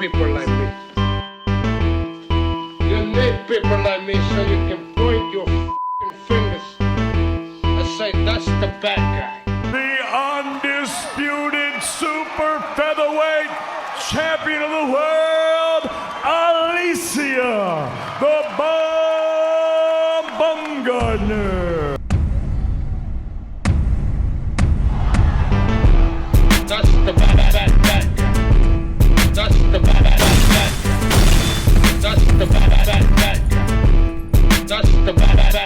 people like me. You need people like me so you can point your f***ing fingers and say, that's the bad guy. The undisputed super featherweight champion of the world, Alicia, the Bumgarner. That's the bad guy. That's the bad guy. That's the bad guy. That's the bad guy.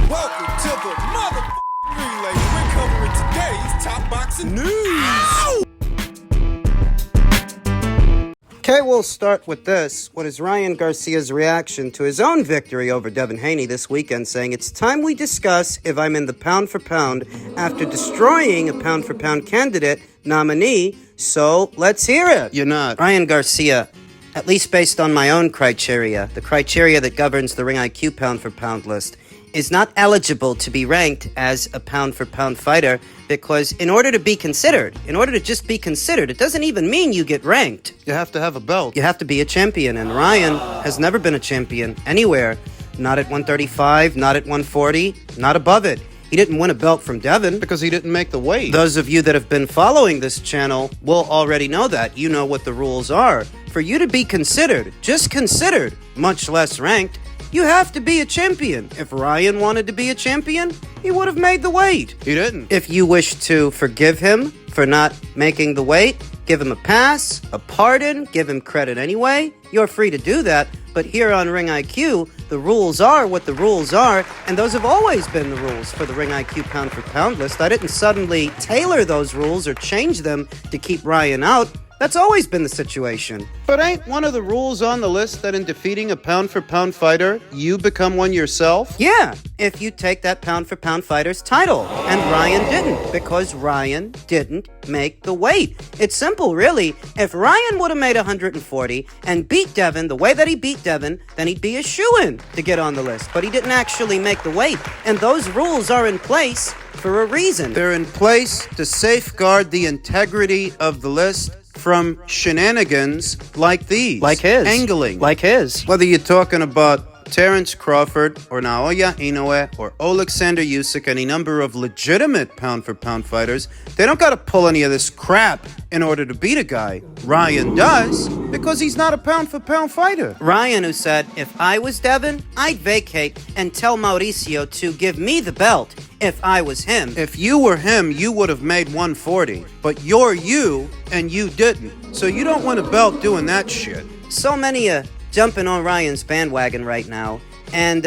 Welcome to the motherfucking relay. We're covering today's top boxing news. Okay, we'll start with this. What is Ryan Garcia's reaction to his own victory over Devin Haney this weekend, saying, it's time we discuss if I'm in the pound for pound after destroying a pound for pound candidate nominee, so let's hear it. You're not. Ryan Garcia, at least based on my own criteria, the criteria that governs the Ring IQ pound for pound list, is not eligible to be ranked as a pound-for-pound fighter because in order to be considered, in order to just be considered, it doesn't even mean you get ranked. You have to have a belt. You have to be a champion, and Ryan has never been a champion anywhere. Not at 135, not at 140, not above it. He didn't win a belt from Devin. Because he didn't make the weight. Those of you that have been following this channel will already know that. You know what the rules are. For you to be considered, just considered, much less ranked, you have to be a champion. If Ryan wanted to be a champion, he would have made the weight. He didn't. If you wish to forgive him for not making the weight, give him a pass, a pardon, give him credit anyway, you're free to do that. But here on Ring IQ, the rules are what the rules are, and those have always been the rules for the Ring IQ pound for pound list. I didn't suddenly tailor those rules or change them to keep Ryan out. That's always been the situation. But ain't one of the rules on the list that in defeating a pound-for-pound fighter, you become one yourself? Yeah, if you take that pound-for-pound fighter's title. And Ryan didn't, because Ryan didn't make the weight. It's simple, really. If Ryan would have made 140 and beat Devin the way that he beat Devin, then he'd be a shoo-in to get on the list. But he didn't actually make the weight. And those rules are in place for a reason. They're in place to safeguard the integrity of the list from shenanigans like these. Like his. Angling. Like his. Whether you're talking about Terrence Crawford or Naoya Inoue or Alexander Usyk, any number of legitimate pound-for-pound fighters, they don't got to pull any of this crap in order to beat a guy. Ryan does because he's not a pound-for-pound fighter. Ryan, who said, if I was Devin, I'd vacate and tell Mauricio to give me the belt if I was him. If you were him, you would have made 140. But you're you, and you didn't. So you don't win a belt doing that shit. So many jumping on Ryan's bandwagon right now, and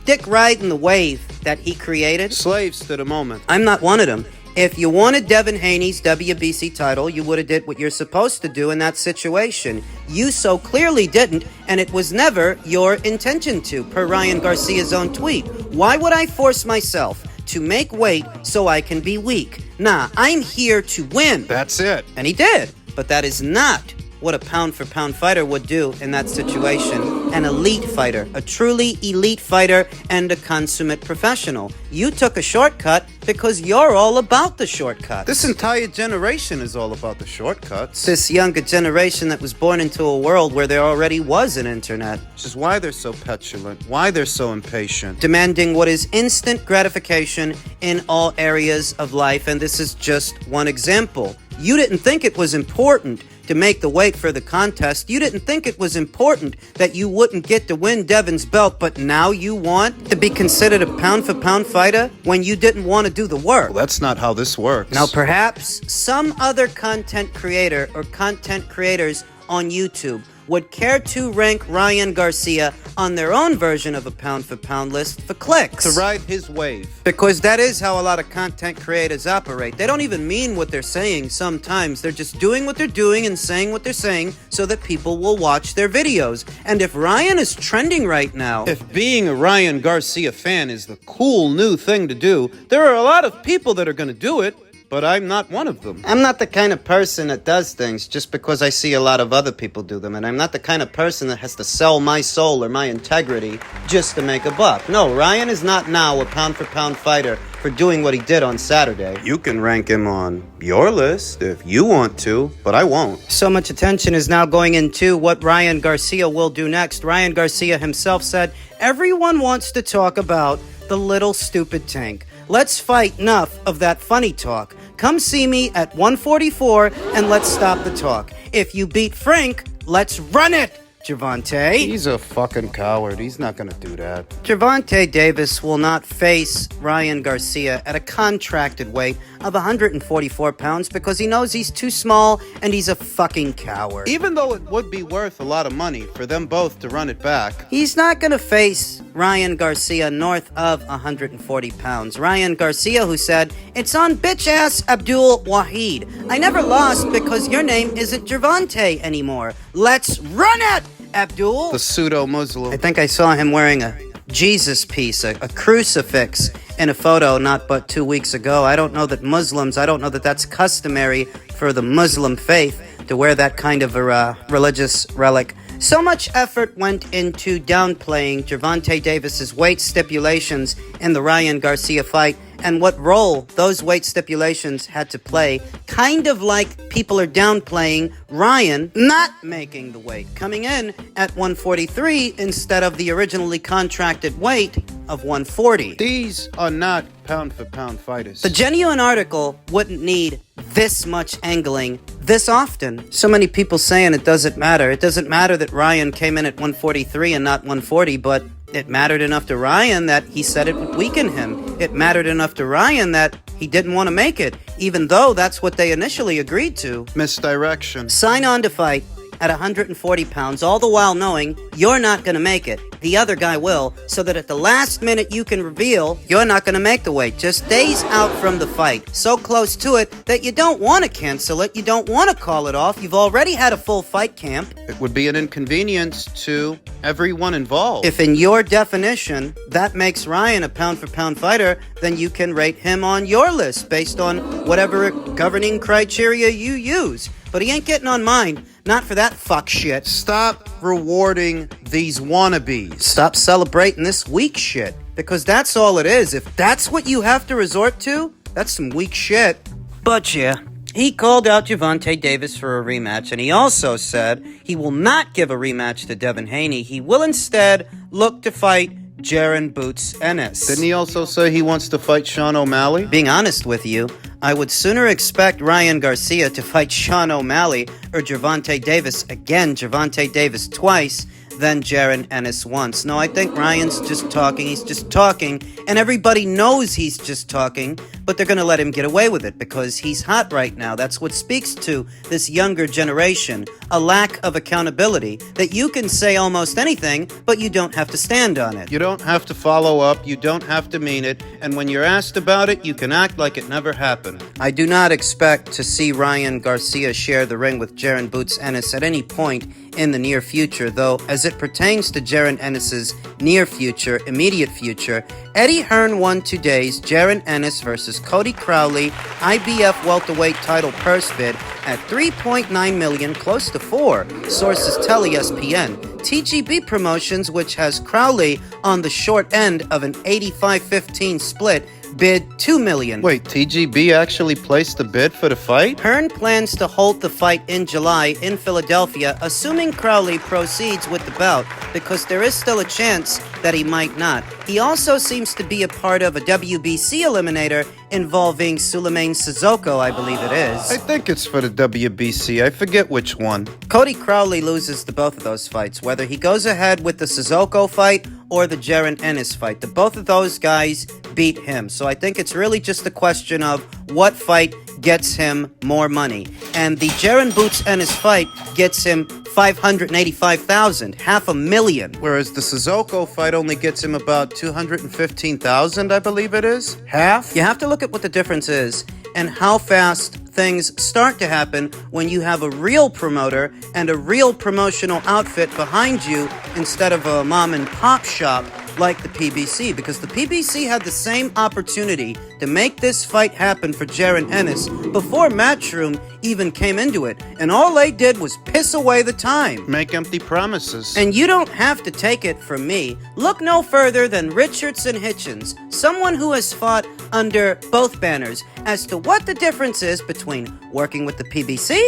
dick riding the wave that he created. Slaves to the moment. I'm not one of them. If you wanted Devin Haney's WBC title, you would have did what you're supposed to do in that situation. You so clearly didn't, and it was never your intention to, per Ryan Garcia's own tweet. Why would I force myself to make weight so I can be weak? Nah, I'm here to win. That's it. And he did. But that is not what a pound-for-pound fighter would do in that situation. An elite fighter, a truly elite fighter, and a consummate professional. You took a shortcut because you're all about the shortcuts. This entire generation is all about the shortcuts. This younger generation that was born into a world where there already was an internet. Which is why they're so petulant, why they're so impatient. Demanding what is instant gratification in all areas of life, and this is just one example. You didn't think it was important to make the weight for the contest. You didn't think it was important that you wouldn't get to win Devin's belt, but now you want to be considered a pound-for-pound fighter when you didn't want to do the work. Well, that's not how this works. Now, perhaps some other content creator or content creators on YouTube would care to rank Ryan Garcia on their own version of a pound-for-pound list for clicks. To ride his wave. Because that is how a lot of content creators operate. They don't even mean what they're saying sometimes. They're just doing what they're doing and saying what they're saying so that people will watch their videos. And if Ryan is trending right now... If being a Ryan Garcia fan is the cool new thing to do, there are a lot of people that are going to do it. but I'm not one of them. I'm not the kind of person that does things just because I see a lot of other people do them, and I'm not the kind of person that has to sell my soul or my integrity just to make a buck. No, Ryan is not now a pound-for-pound fighter for doing what he did on Saturday. You can rank him on your list if you want to, but I won't. So much attention is now going into what Ryan Garcia will do next. Ryan Garcia himself said, "Everyone wants to talk about the little stupid tank. Let's fight enough of that funny talk. Come see me at 144 and let's stop the talk. If you beat Frank, let's run it, Gervonta." He's a fucking coward. He's not gonna do that. Gervonta Davis will not face Ryan Garcia at a contracted weight of 144 pounds because he knows he's too small and he's a fucking coward. Even though it would be worth a lot of money for them both to run it back. He's not going to face Ryan Garcia north of 140 pounds. Ryan Garcia, who said, "It's on bitch-ass Abdul Wahid. I never lost because your name isn't Gervonta anymore. Let's run it, Abdul." The pseudo-Muslim. I think I saw him wearing a Jesus piece, a crucifix, in a photo not but 2 weeks ago. I don't know that that's customary for the Muslim faith to wear that kind of a religious relic. So much effort went into downplaying Gervonta Davis's weight stipulations in the Ryan Garcia fight and what role those weight stipulations had to play, kind of like people are downplaying Ryan not making the weight, coming in at 143 instead of the originally contracted weight of 140. These are not pound-for-pound fighters. The genuine article wouldn't need this much angling this often. So many people saying it doesn't matter. It doesn't matter that Ryan came in at 143 and not 140, but it mattered enough to Ryan that he said it would weaken him. It mattered enough to Ryan that he didn't want to make it, even though that's what they initially agreed to. Misdirection. Sign on to fight at 140 pounds, all the while knowing you're not going to make it. The other guy will, so that at the last minute you can reveal you're not going to make the weight. Just days out from the fight. So close to it that you don't want to cancel it. You don't want to call it off. You've already had a full fight camp. It would be an inconvenience to everyone involved. If in your definition that makes Ryan a pound-for-pound fighter, then you can rate him on your list based on whatever governing criteria you use. But he ain't getting on mine. Not for that fuck shit. Stop rewarding these wannabes. Stop celebrating this weak shit. Because that's all it is. If that's what you have to resort to, that's some weak shit. But yeah, he called out Gervonta Davis for a rematch, and he also said he will not give a rematch to Devin Haney. He will instead look to fight Jaron Boots Ennis. Didn't he also say he wants to fight Sean O'Malley? Being honest with you, I would sooner expect Ryan Garcia to fight Sean O'Malley or Gervonta Davis again, Gervonta Davis twice, than Jaron Ennis once. No, I think Ryan's just talking. He's just talking, and everybody knows he's just talking, but they're going to let him get away with it because he's hot right now. That's what speaks to this younger generation, a lack of accountability, that you can say almost anything, but you don't have to stand on it. You don't have to follow up, you don't have to mean it, and when you're asked about it, you can act like it never happened. I do not expect to see Ryan Garcia share the ring with Jaron Boots Ennis at any point in the near future, though as it pertains to Jaron Ennis's near future, immediate future, Eddie Hearn won today's Jaron Ennis versus Cody Crowley IBF welterweight title purse bid at $3.9 million, close to $4. Sources tell ESPN. TGB Promotions, which has Crowley on the short end of an 85-15 split, bid $2 million. Wait, TGB actually placed the bid for the fight? Hearn plans to hold the fight in July in Philadelphia, assuming Crowley proceeds with the bout, because there is still a chance that he might not. He also seems to be a part of a WBC eliminator involving Sulaiman Sissoko, I believe it is. I think it's for the WBC. I forget which one. Cody Crowley loses to both of those fights, whether he goes ahead with the Sissoko fight or the Jaron Ennis fight. Both of those guys beat him. So I think it's really just a question of what fight gets him more money. And the Jaron Boots Ennis fight gets him $585,000, $500,000. Whereas the Sissoko fight only gets him about $215,000, I believe it is. Half? You have to look at what the difference is and how fast things start to happen when you have a real promoter and a real promotional outfit behind you instead of a mom and pop shop like the PBC, because the PBC had the same opportunity to make this fight happen for Jaron Ennis before Matchroom even came into it, and all they did was piss away the time. Make empty promises. And you don't have to take it from me. Look no further than Richardson Hitchens, someone who has fought under both banners, as to what the difference is between working with the PBC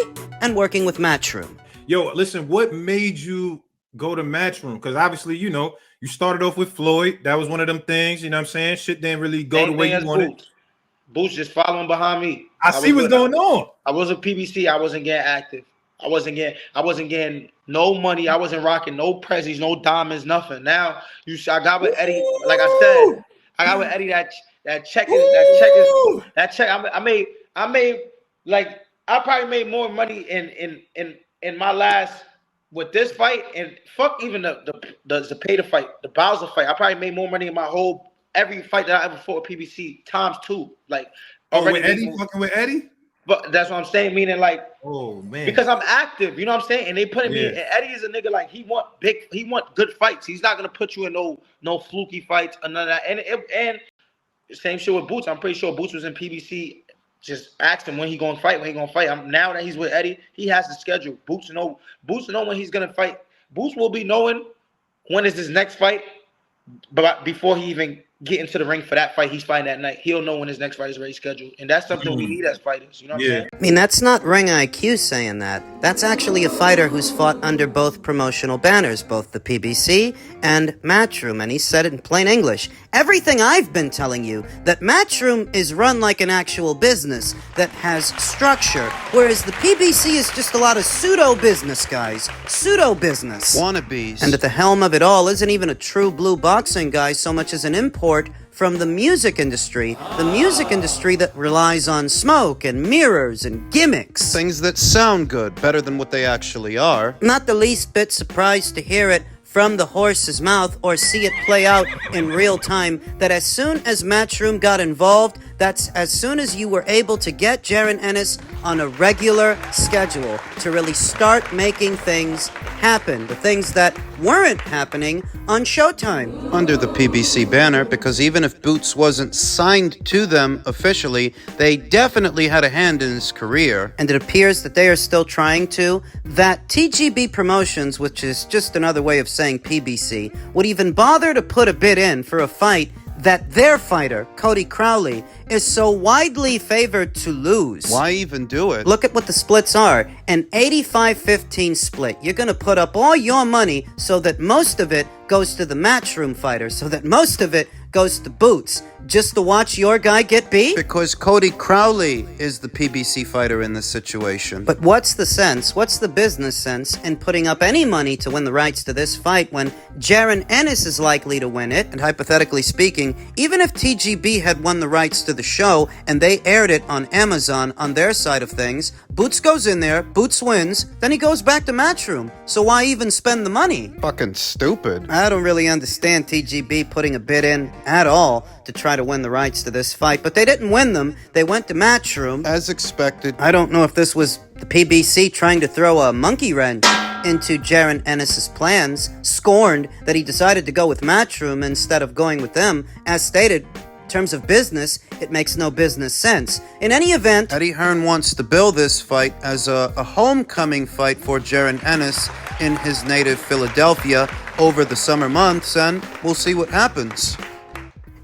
and working with Matchroom. Yo, listen, what made you go to Matchroom? Because obviously, you know, you started off with Floyd. That was one of them things, you know what I'm saying? Shit didn't really go the way you wanted. Boots just following behind me. I see what's going on. I was a PBC. I wasn't getting active. I wasn't getting no money. I wasn't rocking no prezzies, no diamonds, nothing. Now I got with Eddie. Like I said, I got with Eddie. That check. I made like I probably made more money in my last with this fight, and fuck even the pay to fight, the Bowser fight. I probably made more money in my whole every fight that I ever fought with PBC times 2. Like, with Eddie, fucking with Eddie. But that's what I'm saying. Meaning, like, oh man, because I'm active. You know what I'm saying? And they putting me. And Eddie is a nigga like he want good fights. He's not gonna put you in no fluky fights or none of that. And same shit with Boots. I'm pretty sure Boots was in PBC. Just asked him when he gonna fight. Now that he's with Eddie, he has the schedule. Boots know when he's gonna fight. Boots will be knowing when is his next fight, but before he even get into the ring for that fight he's fighting that night, he'll know when his next fight is already scheduled. And that's something we need as fighters. You know what I'm saying? I mean, that's not Ring IQ saying that. That's actually a fighter who's fought under both promotional banners, both the PBC and Matchroom, and he said it in plain English. Everything I've been telling you, that Matchroom is run like an actual business that has structure, whereas the PBC is just a lot of pseudo-business guys. Pseudo-business. Wannabes. And at the helm of it all isn't even a true blue boxing guy so much as an import from the music industry that relies on smoke and mirrors and gimmicks. Things that sound good, better than what they actually are. Not the least bit surprised to hear it from the horse's mouth or see it play out in real time, that as soon as Matchroom got involved, that's as soon as you were able to get Jaron Ennis on a regular schedule to really start making things happen, the things that weren't happening on Showtime. Under the PBC banner, because even if Boots wasn't signed to them officially, they definitely had a hand in his career. And it appears that they are still trying to. That TGB Promotions, which is just another way of saying PBC, would even bother to put a bid in for a fight that their fighter, Cody Crowley, is so widely favored to lose. Why even do it? Look at what the splits are. An 85-15 split. You're going to put up all your money so that most of it goes to the Matchroom fighter, so that most of it goes to Boots, just to watch your guy get beat? Because Cody Crowley is the PBC fighter in this situation. But what's the sense, what's the business sense in putting up any money to win the rights to this fight when Jaron Ennis is likely to win it? And hypothetically speaking, even if TGB had won the rights to the show and they aired it on Amazon on their side of things, Boots goes in there, Boots wins, then he goes back to Matchroom. So why even spend the money? Fucking stupid. I don't really understand TGB putting a bid in at all to try to win the rights to this fight, but they didn't win them. They went to Matchroom. As expected. I don't know if this was the PBC trying to throw a monkey wrench into Jaron Ennis's plans, scorned that he decided to go with Matchroom instead of going with them. As stated, in terms of business, it makes no business sense. In any event, Eddie Hearn wants to bill this fight as a homecoming fight for Jaron Ennis in his native Philadelphia over the summer months, and we'll see what happens.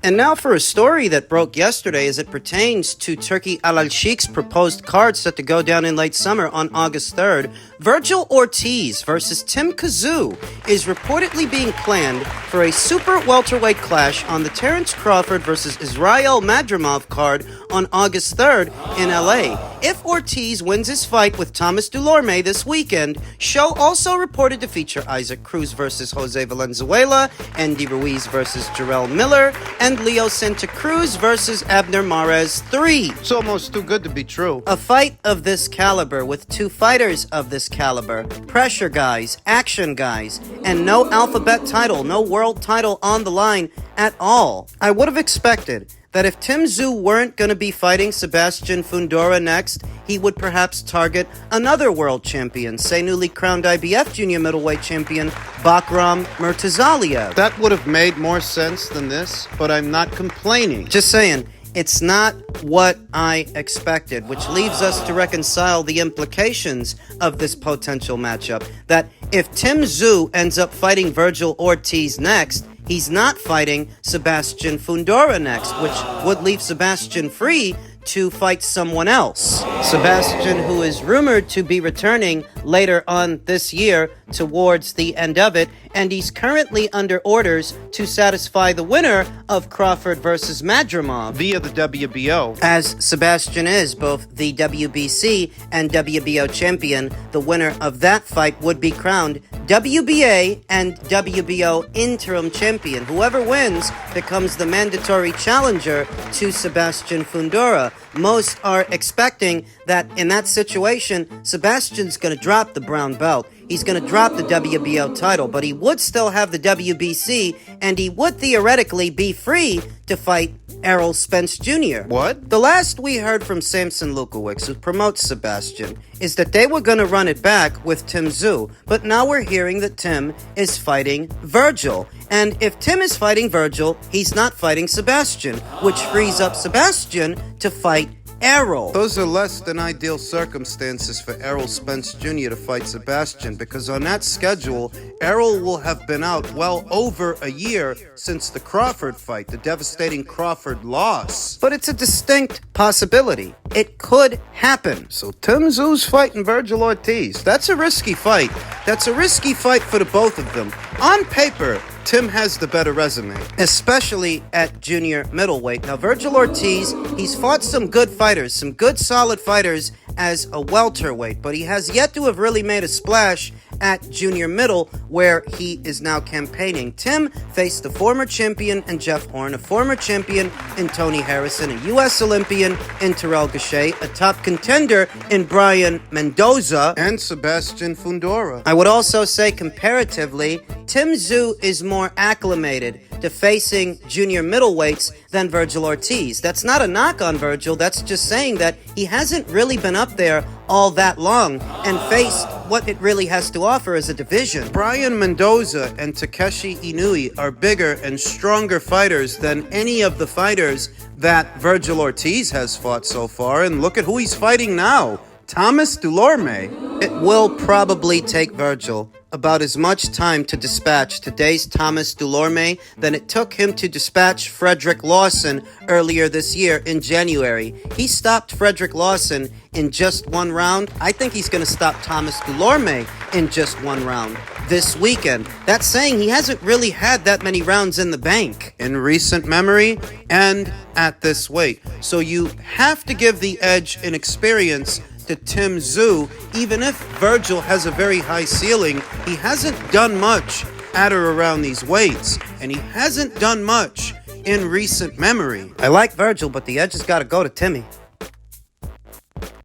And now for a story that broke yesterday as it pertains to Turki Al-Sheikh's proposed card set to go down in late summer on August 3rd. Virgil Ortiz versus Tim Tszyu is reportedly being planned for a super welterweight clash on the Terence Crawford versus Israel Madrimov card on August 3rd in LA. If Ortiz wins his fight with Thomas Dulorme this weekend, show also reported to feature Isaac Cruz versus Jose Valenzuela, Andy Ruiz versus Jarrell Miller, and Leo Santa Cruz versus Abner Mares 3. It's almost too good to be true. A fight of this caliber with two fighters of this caliber, pressure guys, action guys, and no alphabet title, no world title on the line at all. I would have expected that if Tim Tszyu weren't going to be fighting Sebastian Fundora next, he would perhaps target another world champion, say newly crowned IBF junior middleweight champion Bakram Murtazaliev. That would have made more sense than this, but I'm not complaining. Just saying, it's not what I expected, which leaves us to reconcile the implications of this potential matchup. That if Tim Tszyu ends up fighting Virgil Ortiz next, he's not fighting Sebastian Fundora next, which would leave Sebastian free to fight someone else. Sebastian, who is rumored to be returning later on this year towards the end of it, and he's currently under orders to satisfy the winner of Crawford versus Madrimov Via the WBO. as Sebastian is both the WBC and WBO champion. The winner of that fight would be crowned WBA and WBO interim champion. Whoever wins becomes the mandatory challenger to Sebastian Fundora. Most are expecting that in that situation, Sebastian's going to drop the brown belt. He's going to drop the WBO title, but he would still have the WBC, and he would theoretically be free to fight Errol Spence Jr. What? The last we heard from Samson Lukowicz, who promotes Sebastian, is that they were going to run it back with Tim Tszyu, but now we're hearing that Tim is fighting Virgil. And if Tim is fighting Virgil, he's not fighting Sebastian, which frees up Sebastian to fight Errol. Those are less than ideal circumstances for Errol Spence Jr. to fight Sebastian, because on that schedule, Errol will have been out well over a year since the Crawford fight, the devastating Crawford loss. But it's a distinct possibility. It could happen. So Tim Tszyu's fighting Virgil Ortiz. That's a risky fight. That's a risky fight for the both of them. On paper, Tim has the better resume. Especially at junior middleweight. Now, Virgil Ortiz, he's fought some good fighters, some good solid fighters as a welterweight, but he has yet to have really made a splash at junior middle, where he is now campaigning. Tim faced the former champion in Jeff Horn, a former champion in Tony Harrison, a U.S. Olympian in Terrell Gausha, a top contender in Brian Mendoza, And Sebastian Fundora. I would also say comparatively, Tim Tszyu is more acclimated to facing junior middleweights than Virgil Ortiz. That's not a knock on Virgil, that's just saying that he hasn't really been up there all that long and faced what it really has to offer as a division. Brian Mendoza and Takeshi Inui are bigger and stronger fighters than any of the fighters that Virgil Ortiz has fought so far, and look at who he's fighting now. Thomas Dulorme. It will probably take Virgil about as much time to dispatch today's Thomas Dulorme than it took him to dispatch Frederick Lawson earlier this year in January. He stopped Frederick Lawson in just one round. I think he's going to stop Thomas Dulorme in just one round this weekend. That's saying he hasn't really had that many rounds in the bank In recent memory and at this weight. So you have to give the edge in experience to Tim Tszyu. Even if Virgil has a very high ceiling, he hasn't done much at or around these weights, and he hasn't done much in recent memory. I like Virgil, but the edge has got to go to Timmy.